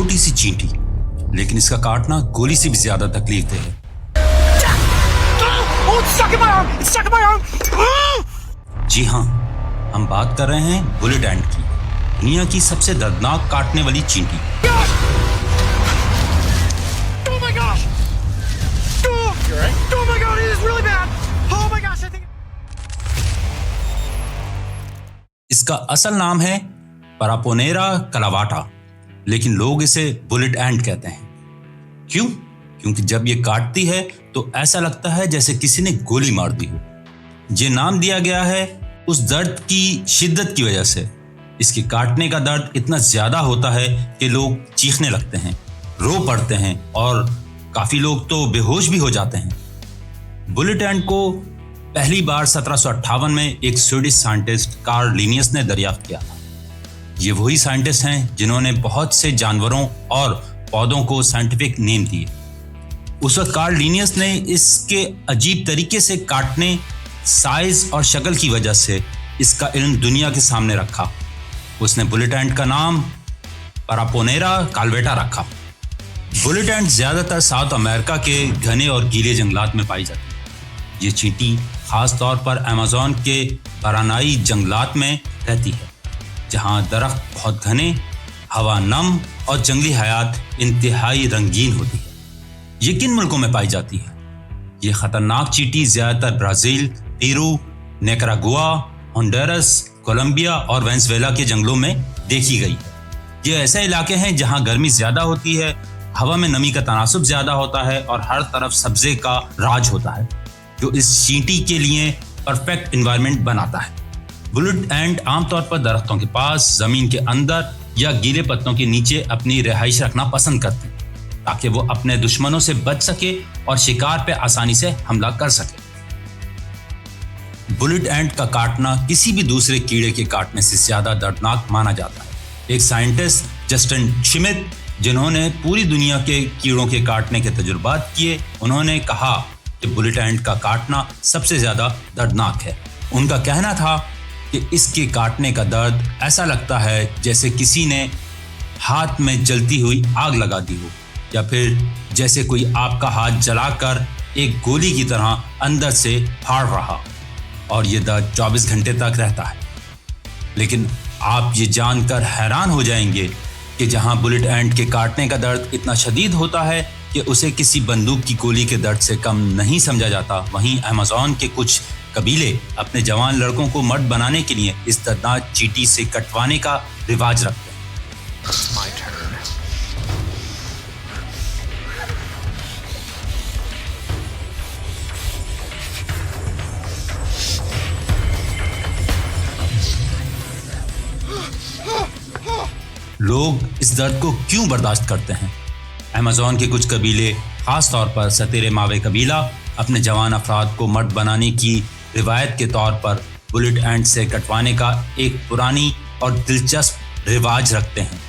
छोटी सी चींटी, लेकिन इसका काटना गोली से भी ज्यादा तकलीफ दे है। जी हाँ, हम बात कर रहे हैं बुलेट एंट की, दुनिया की सबसे दर्दनाक काटने वाली चींटी। इसका असल नाम है परापोनेरा कलावाटा, लेकिन लोग इसे बुलेट एंट कहते हैं। क्यों? क्योंकि जब ये काटती है तो ऐसा लगता है जैसे किसी ने गोली मार दी हो। ये नाम दिया गया है उस दर्द की शिद्दत की वजह से। इसके काटने का दर्द इतना ज्यादा होता है कि लोग चीखने लगते हैं, रो पड़ते हैं और काफी लोग तो बेहोश भी हो जाते हैं। बुलेट एंट को पहली बार 1758 में एक स्वीडिश साइंटिस्ट कार्ल लिनियस ने दरियाफ्त किया था। ये वही साइंटिस्ट हैं जिन्होंने बहुत से जानवरों और पौधों को साइंटिफिक नेम दिए। उस वक्त कार्ल लिनियस ने इसके अजीब तरीके से काटने, साइज और शक्ल की वजह से इसका इल्म दुनिया के सामने रखा। उसने बुलेट एंट का नाम परापोनेरा कालवेटा रखा। बुलेट एंट ज्यादातर साउथ अमेरिका के घने और गीले जंगलात में पाई जाती है। ये चींटी खास तौर पर अमेज़न के बरानाई जंगलात में रहती है, जहाँ दरख्त बहुत घने, हवा नम और जंगली हयात इंतहाई रंगीन होती है। ये किन मुल्कों में पाई जाती है? ये खतरनाक चींटी ज्यादातर Brazil, Peru, Nicaragua, Honduras, Colombia और वेनेजुएला के जंगलों में देखी गई है। ये ऐसे इलाके हैं जहां गर्मी ज्यादा होती है, हवा में नमी का तनासुब ज्यादा होता है और हर तरफ सब्जे का राज होता है, जो इस चींटी के लिए परफेक्ट एनवायरनमेंट बनाता है। बुलेट एंट आमतौर पर दरख्तों के पास, जमीन के अंदर या गीले पत्तों के नीचे अपनी रिहाइश रखना पसंद करते हैं, ताकि वो अपने दुश्मनों से बच सके और शिकार पे आसानी से हमला कर सके। बुलेट एंट का काटना किसी भी दूसरे कीड़े के काटने से ज्यादा दर्दनाक माना जाता है। एक साइंटिस्ट जस्टिन श्मिट, जिन्होंने पूरी दुनिया के कीड़ों के काटने के तजुर्बात किए, उन्होंने कहा कि बुलेट एंट का काटना सबसे ज्यादा दर्दनाक है। उनका कहना था कि इसके काटने का दर्द ऐसा लगता है जैसे किसी ने हाथ में जलती हुई आग लगा दी हो, या फिर जैसे कोई आपका हाथ जलाकर एक गोली की तरह अंदर से फाड़ रहा, और ये दर्द 24 घंटे तक रहता है। लेकिन आप ये जानकर हैरान हो जाएंगे कि जहां बुलेट एंट के काटने का दर्द इतना शदीद होता है कि उसे किसी बंदूक की गोली के दर्द से कम नहीं समझा जाता, वहीं अमेज़न के कुछ कबीले अपने जवान लड़कों को मर्द बनाने के लिए इस दर्दनाक चींटी से कटवाने का रिवाज रखते हैं। लोग इस दर्द को क्यों बर्दाश्त करते हैं? अमेज़न के कुछ कबीले, खास तौर पर सतेरे मावे कबीला, अपने जवान अफराद को मर्द बनाने की रिवायत के तौर पर बुलेट एंट से कटवाने का एक पुरानी और दिलचस्प रिवाज रखते हैं।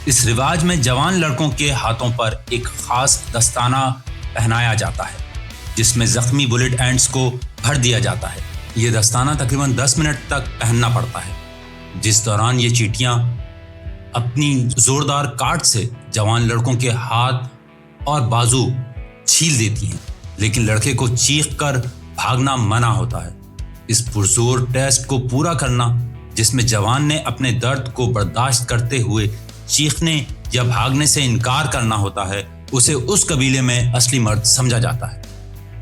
इस रिवाज में जवान लड़कों के हाथों पर एक खास दस्ताना पहनाया जाता है, जिसमें जख्मी बुलेट एंट्स को भर दिया जाता है। ये दस्ताना तकरीबन 10 मिनट तक पहनना पड़ता है, जिस दौरान ये चींटियां अपनी जोरदार काट से जवान लड़कों के हाथ और बाजू छील देती हैं, लेकिन लड़के को चीख कर भागना मना होता है। इस पुरजोर टेस्ट को पूरा करना, जिसमें जवान ने अपने दर्द को बर्दाश्त करते हुए चीखने या भागने से इनकार करना होता है, उसे उस कबीले में असली मर्द समझा जाता है।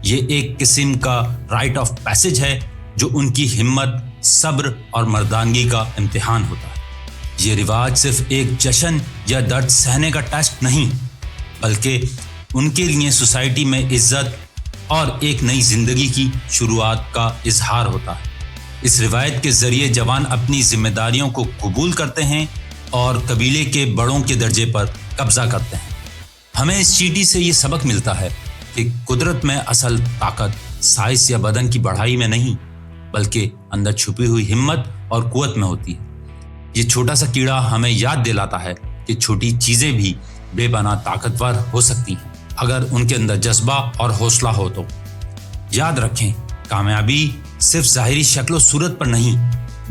ये एक किस्म का राइट ऑफ पैसेज है, जो उनकी हिम्मत, सब्र और मर्दानगी का इम्तिहान होता है। ये रिवाज सिर्फ एक जश्न या दर्द सहने का टेस्ट नहीं, बल्कि उनके लिए सोसाइटी में इज्जत और एक नई जिंदगी की शुरुआत का इजहार होता है। इस रिवायत के जरिए जवान अपनी जिम्मेदारियों को कबूल करते हैं और कबीले के बड़ों के दर्जे पर कब्जा करते हैं। हमें इस चींटी से ये सबक मिलता है कि कुदरत में असल ताकत साइज या बदन की बढ़ाई में नहीं, बल्कि अंदर छुपी हुई हिम्मत और कुव्वत में होती है। ये छोटा सा कीड़ा हमें याद दिलाता है कि छोटी चीजें भी बेपनाह ताकतवर हो सकती हैं, अगर उनके अंदर जज्बा और हौसला हो तो। याद रखें, कामयाबी सिर्फ ज़ाहिरी शक्ल सूरत पर नहीं,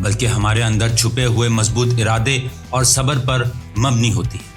बल्कि हमारे अंदर छुपे हुए मजबूत इरादे और सब्र पर मबनी होती है।